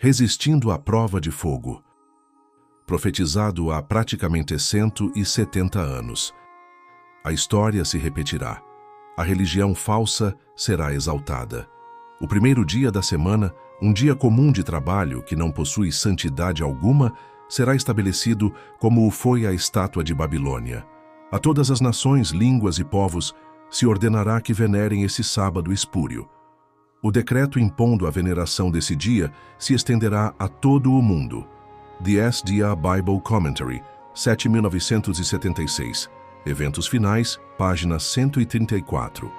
Resistindo à prova de fogo. Profetizado há praticamente 170 anos. A história se repetirá. A religião falsa será exaltada. O primeiro dia da semana, um dia comum de trabalho que não possui santidade alguma, será estabelecido como o foi a estátua de Babilônia. A todas as nações, línguas e povos se ordenará que venerem esse sábado espúrio. O decreto impondo a veneração desse dia se estenderá a todo o mundo. The SDA Bible Commentary, 7.976. Eventos finais, página 134.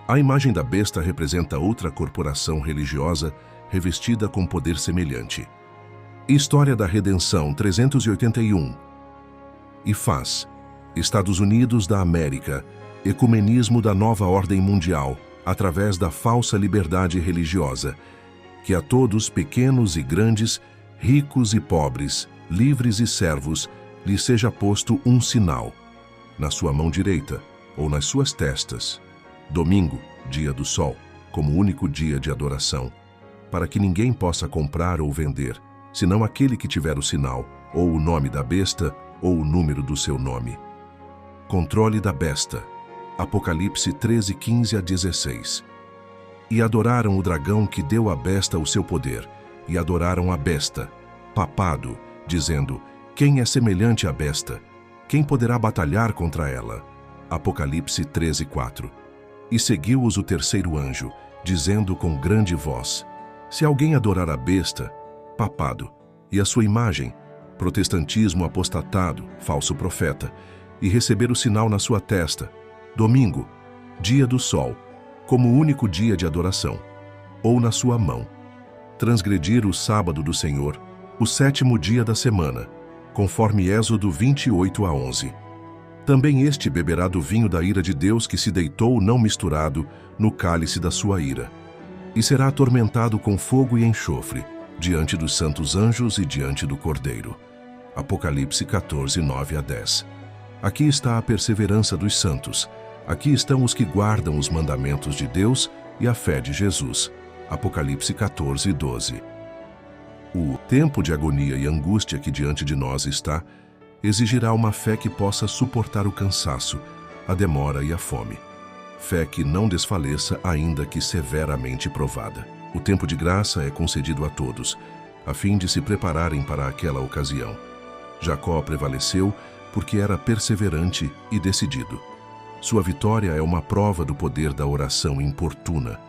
A imagem da besta representa outra corporação religiosa revestida com poder semelhante. História da Redenção 381. IFAS, Estados Unidos da América, ecumenismo da nova ordem mundial, através da falsa liberdade religiosa, que a todos, pequenos e grandes, ricos e pobres, livres e servos, lhe seja posto um sinal, na sua mão direita ou nas suas testas. Domingo, dia do sol, como único dia de adoração, para que ninguém possa comprar ou vender, senão aquele que tiver o sinal, ou o nome da besta, ou o número do seu nome. Controle da besta. Apocalipse 13, 15 a 16. E adoraram o dragão que deu à besta o seu poder, e adoraram a besta, papado, dizendo: quem é semelhante à besta? Quem poderá batalhar contra ela? Apocalipse 13, 4. E seguiu-os o terceiro anjo, dizendo com grande voz: se alguém adorar a besta, papado, e a sua imagem, protestantismo apostatado, falso profeta, e receber o sinal na sua testa, domingo, dia do sol, como único dia de adoração, ou na sua mão, transgredir o sábado do Senhor, o sétimo dia da semana, conforme Êxodo 28 a 11. Também este beberá do vinho da ira de Deus que se deitou não misturado no cálice da sua ira, e será atormentado com fogo e enxofre, diante dos santos anjos e diante do Cordeiro. Apocalipse 14, 9 a 10. Aqui está a perseverança dos santos. Aqui estão os que guardam os mandamentos de Deus e a fé de Jesus. Apocalipse 14, 12. O tempo de agonia e angústia que diante de nós está, exigirá uma fé que possa suportar o cansaço, a demora e a fome. Fé que não desfaleça, ainda que severamente provada. O tempo de graça é concedido a todos, a fim de se prepararem para aquela ocasião. Jacó prevaleceu porque era perseverante e decidido. Sua vitória é uma prova do poder da oração importuna.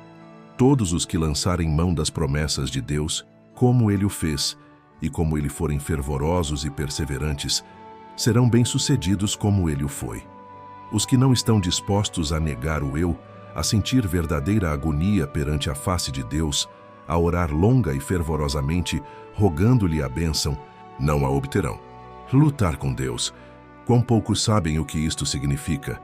Todos os que lançarem mão das promessas de Deus, como ele o fez, e como ele forem fervorosos e perseverantes, serão bem-sucedidos como ele o foi. Os que não estão dispostos a negar o eu, a sentir verdadeira agonia perante a face de Deus, a orar longa e fervorosamente, rogando-lhe a bênção, não a obterão. Lutar com Deus. Quão poucos sabem o que isto significa.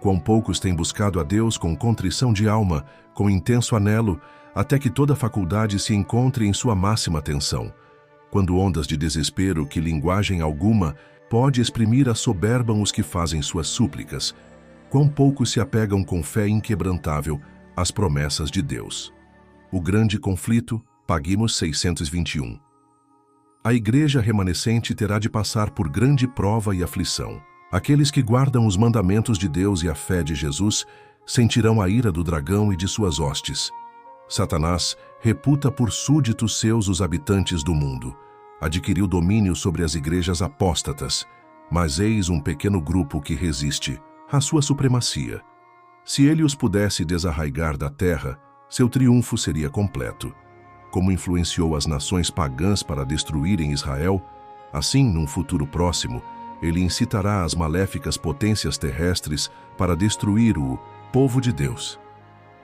Quão poucos têm buscado a Deus com contrição de alma, com intenso anelo, até que toda faculdade se encontre em sua máxima tensão. Quando ondas de desespero que linguagem alguma pode exprimir assoberbam os que fazem suas súplicas. Quão poucos se apegam com fé inquebrantável às promessas de Deus. O grande conflito, Pagimos 621. A igreja remanescente terá de passar por grande prova e aflição. Aqueles que guardam os mandamentos de Deus e a fé de Jesus sentirão a ira do dragão e de suas hostes. Satanás reputa por súditos seus os habitantes do mundo. Adquiriu domínio sobre as igrejas apóstatas, mas eis um pequeno grupo que resiste à sua supremacia. Se ele os pudesse desarraigar da terra, seu triunfo seria completo. Como influenciou as nações pagãs para destruírem Israel, assim, num futuro próximo, ele incitará as maléficas potências terrestres para destruir o povo de Deus.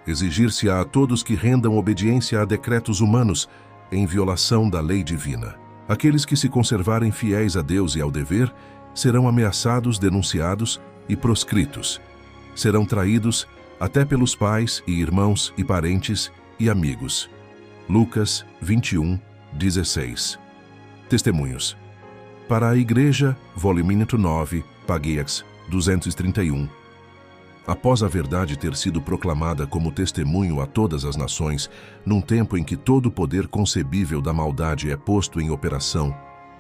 Exigir-se-á a todos que rendam obediência a decretos humanos em violação da lei divina. Aqueles que se conservarem fiéis a Deus e ao dever serão ameaçados, denunciados e proscritos. Serão traídos até pelos pais e irmãos e parentes e amigos. Lucas 21, 16. Testemunhos. Para a Igreja, volume 9, Pagiex 231. Após a verdade ter sido proclamada como testemunho a todas as nações, num tempo em que todo o poder concebível da maldade é posto em operação,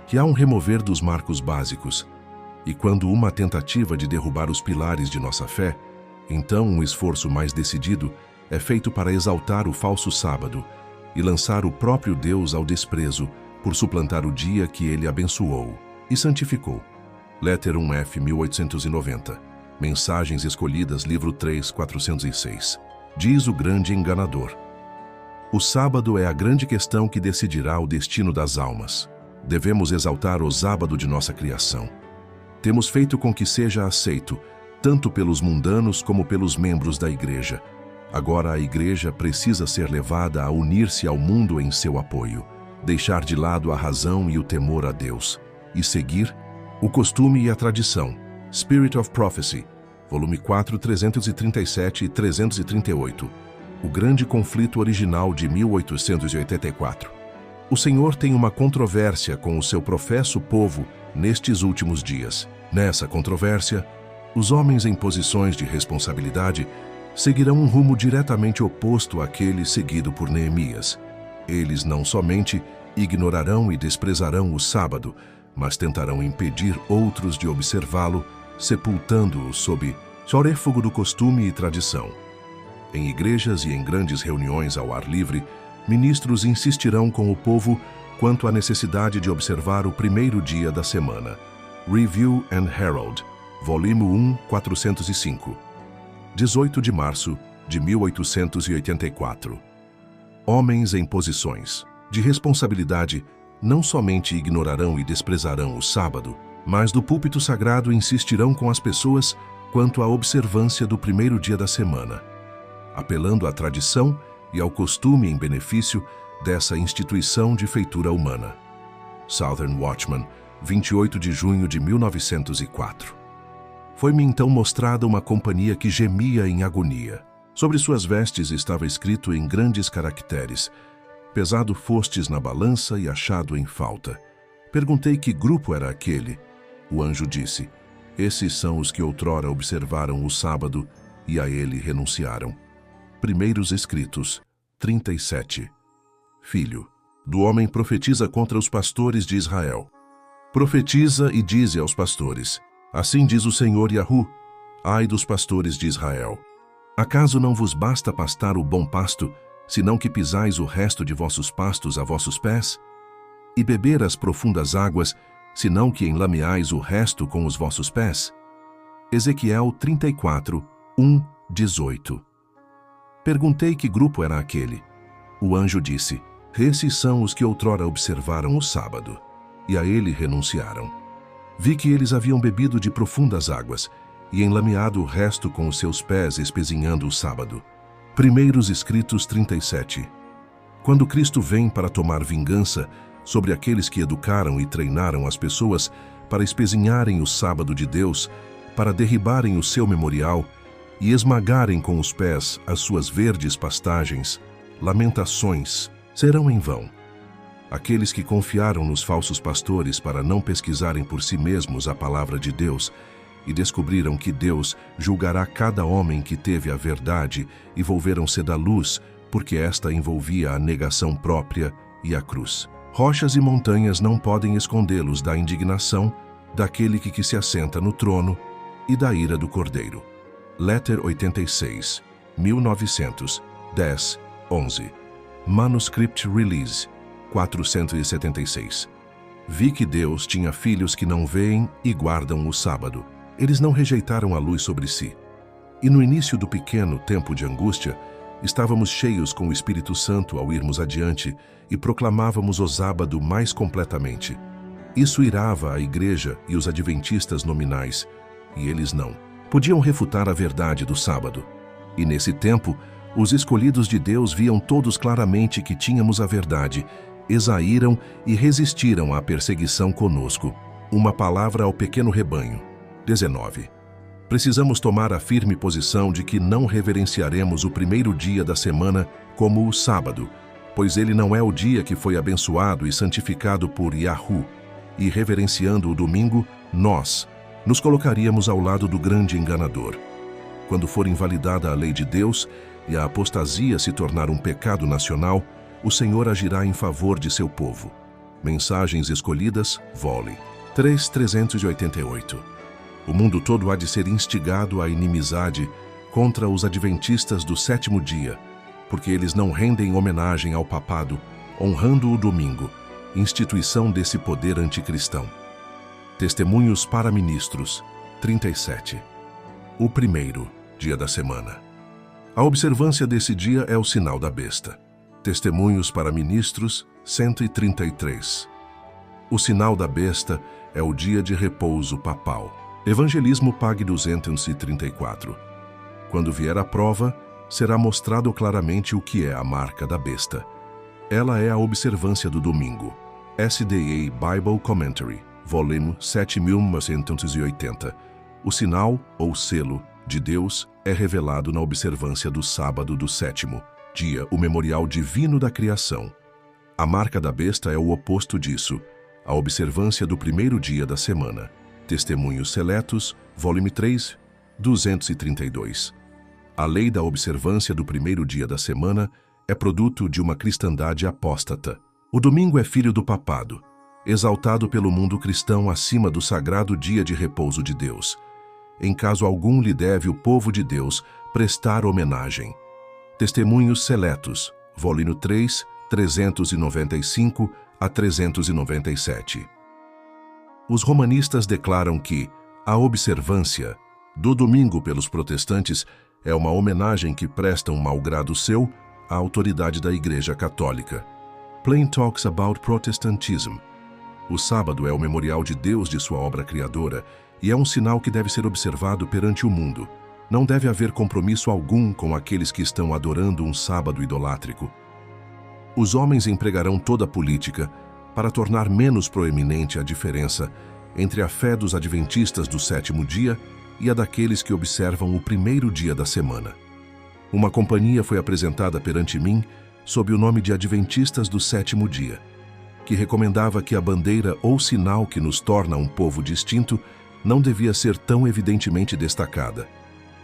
que há um remover dos marcos básicos, e quando uma tentativa de derrubar os pilares de nossa fé, então um esforço mais decidido é feito para exaltar o falso sábado e lançar o próprio Deus ao desprezo por suplantar o dia que ele abençoou e santificou. Letter 1F 1890. Mensagens Escolhidas, livro 3, 406. Diz o grande enganador: o sábado é a grande questão que decidirá o destino das almas. Devemos exaltar o sábado de nossa criação. Temos feito com que seja aceito, tanto pelos mundanos como pelos membros da igreja. Agora a igreja precisa ser levada a unir-se ao mundo em seu apoio, deixar de lado a razão e o temor a Deus, e seguir o costume e a tradição. Spirit of Prophecy, volume 4, 337 e 338. O grande conflito original de 1884. O Senhor tem uma controvérsia com o seu professo povo nestes últimos dias. Nessa controvérsia, os homens em posições de responsabilidade seguirão um rumo diretamente oposto àquele seguido por Neemias. Eles não somente ignorarão e desprezarão o sábado, mas tentarão impedir outros de observá-lo, sepultando-o sob soréfago do costume e tradição. Em igrejas e em grandes reuniões ao ar livre, ministros insistirão com o povo quanto à necessidade de observar o primeiro dia da semana. Review and Herald, volume 1, 405. 18 de março de 1884. Homens em posições de responsabilidade não somente ignorarão e desprezarão o sábado, mas do púlpito sagrado insistirão com as pessoas quanto à observância do primeiro dia da semana, apelando à tradição e ao costume em benefício dessa instituição de feitura humana. Southern Watchman, 28 de junho de 1904. Foi-me então mostrada uma companhia que gemia em agonia. Sobre suas vestes estava escrito em grandes caracteres: pesado fostes na balança e achado em falta. Perguntei que grupo era aquele. O anjo disse: esses são os que outrora observaram o sábado e a ele renunciaram. Primeiros Escritos, 37. Filho, do homem profetiza contra os pastores de Israel. Profetiza e dize aos pastores: assim diz o Senhor Yahu, ai dos pastores de Israel. Acaso não vos basta pastar o bom pasto, senão que pisais o resto de vossos pastos a vossos pés? E beber as profundas águas, senão que enlameais o resto com os vossos pés? Ezequiel 34, 1, 18. Perguntei que grupo era aquele. O anjo disse: esses são os que outrora observaram o sábado, e a ele renunciaram. Vi que eles haviam bebido de profundas águas, e enlameado o resto com os seus pés espezinhando o sábado. Primeiros Escritos 37. Quando Cristo vem para tomar vingança sobre aqueles que educaram e treinaram as pessoas para espezinharem o sábado de Deus, para derribarem o seu memorial e esmagarem com os pés as suas verdes pastagens, lamentações serão em vão. Aqueles que confiaram nos falsos pastores para não pesquisarem por si mesmos a palavra de Deus e descobriram que Deus julgará cada homem que teve a verdade e volveram-se da luz, porque esta envolvia a negação própria e a cruz. Rochas e montanhas não podem escondê-los da indignação daquele que se assenta no trono e da ira do Cordeiro. Letter 86, 1900, 10, 11. Manuscript Release, 476. Vi que Deus tinha filhos que não veem e guardam o sábado. Eles não rejeitaram a luz sobre si. E no início do pequeno tempo de angústia, estávamos cheios com o Espírito Santo ao irmos adiante e proclamávamos o sábado mais completamente. Isso irava a igreja e os adventistas nominais, e eles não. Podiam refutar a verdade do sábado. E nesse tempo, os escolhidos de Deus viam todos claramente que tínhamos a verdade, exaíram e resistiram à perseguição conosco. Uma palavra ao pequeno rebanho. 19. Precisamos tomar a firme posição de que não reverenciaremos o primeiro dia da semana como o sábado, pois ele não é o dia que foi abençoado e santificado por Yahu, e reverenciando o domingo, nós nos colocaríamos ao lado do grande enganador. quando for invalidada a lei de Deus e a apostasia se tornar um pecado nacional, o Senhor agirá em favor de seu povo. Mensagens Escolhidas, Vol. 388. O mundo todo há de ser instigado à inimizade contra os adventistas do sétimo dia, porque eles não rendem homenagem ao papado, honrando o domingo, instituição desse poder anticristão. Testemunhos para Ministros, 37. O primeiro dia da semana. A observância desse dia é o sinal da besta. Testemunhos para Ministros, 133. O sinal da besta é o dia de repouso papal. Evangelismo Pag 234. Quando vier a prova, será mostrado claramente o que é a marca da besta. Ela é a observância do domingo. SDA Bible Commentary, volume 7980. O sinal, ou selo, de Deus é revelado na observância do sábado do sétimo dia, o memorial divino da criação. A marca da besta é o oposto disso, a observância do primeiro dia da semana. Testemunhos Seletos, volume 3, 232. A lei da observância do primeiro dia da semana é produto de uma cristandade apóstata. O domingo é filho do papado, exaltado pelo mundo cristão acima do sagrado dia de repouso de Deus. Em caso algum lhe deve o povo de Deus prestar homenagem. Testemunhos Seletos, volume 3, 395 a 397. Os romanistas declaram que a observância do domingo pelos protestantes é uma homenagem que prestam malgrado seu à autoridade da Igreja Católica. Plain Talks About Protestantism. O sábado é o memorial de Deus de sua obra criadora e é um sinal que deve ser observado perante o mundo. Não deve haver compromisso algum com aqueles que estão adorando um sábado idolátrico. Os homens empregarão toda a política para tornar menos proeminente a diferença entre a fé dos adventistas do sétimo dia e a daqueles que observam o primeiro dia da semana. Uma companhia foi apresentada perante mim sob o nome de Adventistas do Sétimo Dia, que recomendava que a bandeira ou sinal que nos torna um povo distinto não devia ser tão evidentemente destacada,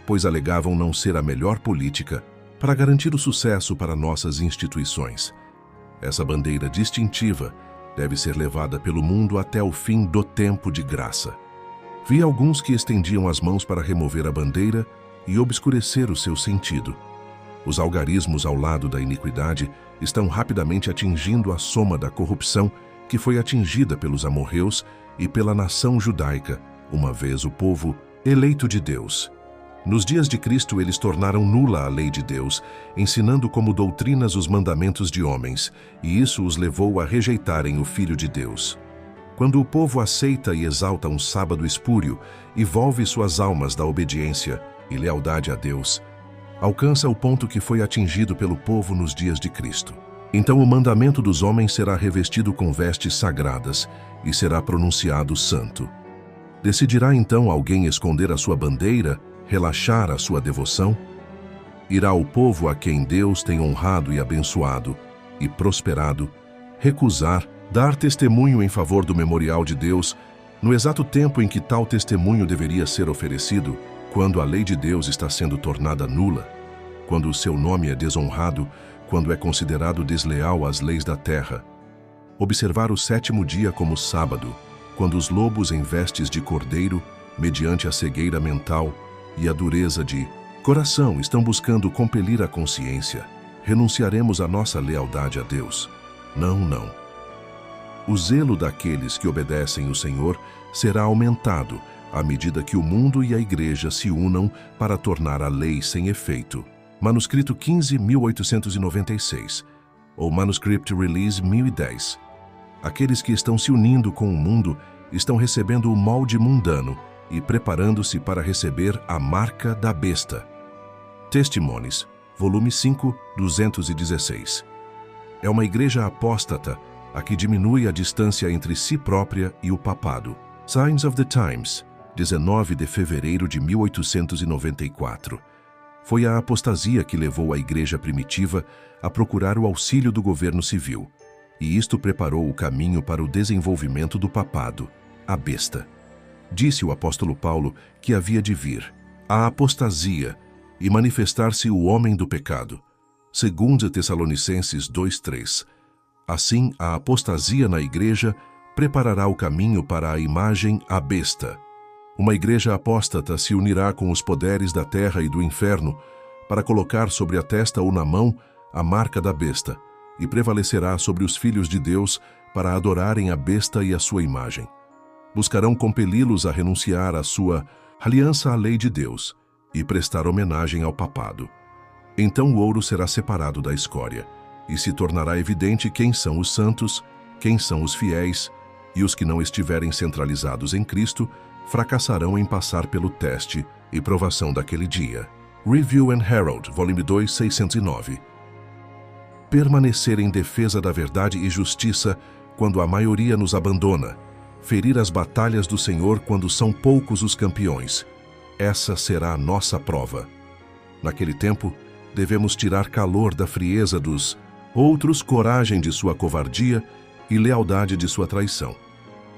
pois alegavam não ser a melhor política para garantir o sucesso para nossas instituições. Essa bandeira distintiva deve ser levada pelo mundo até o fim do tempo de graça. Vi alguns que estendiam as mãos para remover a bandeira e obscurecer o seu sentido. Os algarismos ao lado da iniquidade estão rapidamente atingindo a soma da corrupção que foi atingida pelos amorreus e pela nação judaica, uma vez o povo eleito de Deus. Nos dias de Cristo, eles tornaram nula a lei de Deus, ensinando como doutrinas os mandamentos de homens, e isso os levou a rejeitarem o Filho de Deus. Quando o povo aceita e exalta um sábado espúrio e volve suas almas da obediência e lealdade a Deus, alcança o ponto que foi atingido pelo povo nos dias de Cristo. Então o mandamento dos homens será revestido com vestes sagradas e será pronunciado santo. Decidirá então alguém esconder a sua bandeira, relaxar a sua devoção? Irá o povo a quem Deus tem honrado e abençoado e prosperado, recusar dar testemunho em favor do memorial de Deus no exato tempo em que tal testemunho deveria ser oferecido, quando a lei de Deus está sendo tornada nula, quando o seu nome é desonrado, quando é considerado desleal às leis da terra? Observar o sétimo dia como sábado, quando os lobos em vestes de cordeiro, mediante a cegueira mental e a dureza de coração, estão buscando compelir a consciência, renunciaremos à nossa lealdade a Deus? Não, não. O zelo daqueles que obedecem o Senhor será aumentado à medida que o mundo e a igreja se unam para tornar a lei sem efeito. Manuscrito 15, 1896, ou Manuscript Release 1010. Aqueles que estão se unindo com o mundo estão recebendo o molde mundano e preparando-se para receber a marca da besta. Testimonies, volume 5, 216. É uma igreja apóstata a que diminui a distância entre si própria e o papado. Signs of the Times, 19 de fevereiro de 1894. Foi a apostasia que levou a igreja primitiva a procurar o auxílio do governo civil, e isto preparou o caminho para o desenvolvimento do papado, a besta. Disse o apóstolo Paulo que havia de vir, a apostasia e manifestar-se o homem do pecado. 2 Tessalonicenses 2:3. Assim, a apostasia na igreja preparará o caminho para a imagem à besta. Uma igreja apóstata se unirá com os poderes da terra e do inferno para colocar sobre a testa ou na mão a marca da besta e prevalecerá sobre os filhos de Deus para adorarem a besta e a sua imagem. Buscarão compeli-los a renunciar à sua aliança à lei de Deus e prestar homenagem ao papado. Então o ouro será separado da escória, e se tornará evidente quem são os santos, quem são os fiéis, e os que não estiverem centralizados em Cristo fracassarão em passar pelo teste e provação daquele dia. Review and Herald, volume 2, 609. Permanecer em defesa da verdade e justiça quando a maioria nos abandona. Ferir as batalhas do Senhor quando são poucos os campeões. Essa será a nossa prova. Naquele tempo, devemos tirar calor da frieza dos outros, coragem de sua covardia e lealdade de sua traição.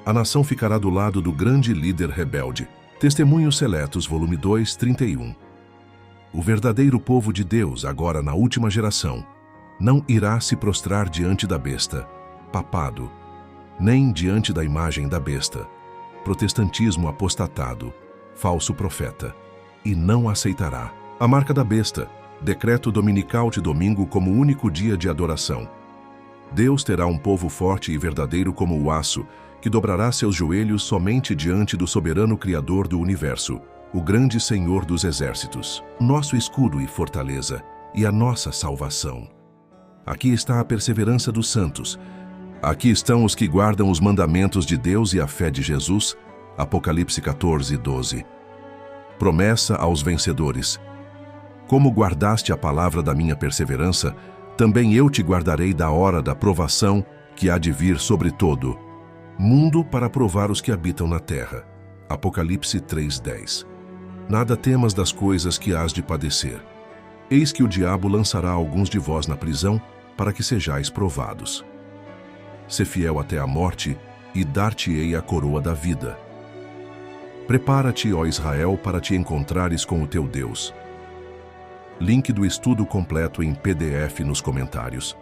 A nação ficará do lado do grande líder rebelde. Testemunhos Seletos, volume 2, 31. O verdadeiro povo de Deus, agora na última geração, não irá se prostrar diante da besta, papado, nem diante da imagem da besta, protestantismo apostatado, falso profeta, e não aceitará a marca da besta, decreto dominical de domingo como único dia de adoração. Deus terá um povo forte e verdadeiro como o aço, que dobrará seus joelhos somente diante do soberano Criador do universo, o grande Senhor dos exércitos, nosso escudo e fortaleza, e a nossa salvação. Aqui está a perseverança dos santos. Aqui estão os que guardam os mandamentos de Deus e a fé de Jesus. Apocalipse 14, 12. Promessa aos vencedores. Como guardaste a palavra da minha perseverança, também eu te guardarei da hora da provação que há de vir sobre todo mundo para provar os que habitam na terra. Apocalipse 3:10. Nada temas das coisas que hás de padecer. Eis que o diabo lançará alguns de vós na prisão para que sejais provados. Sê fiel até a morte e dar-te-ei a coroa da vida. Prepara-te, ó Israel, para te encontrares com o teu Deus. Link do estudo completo em PDF nos comentários.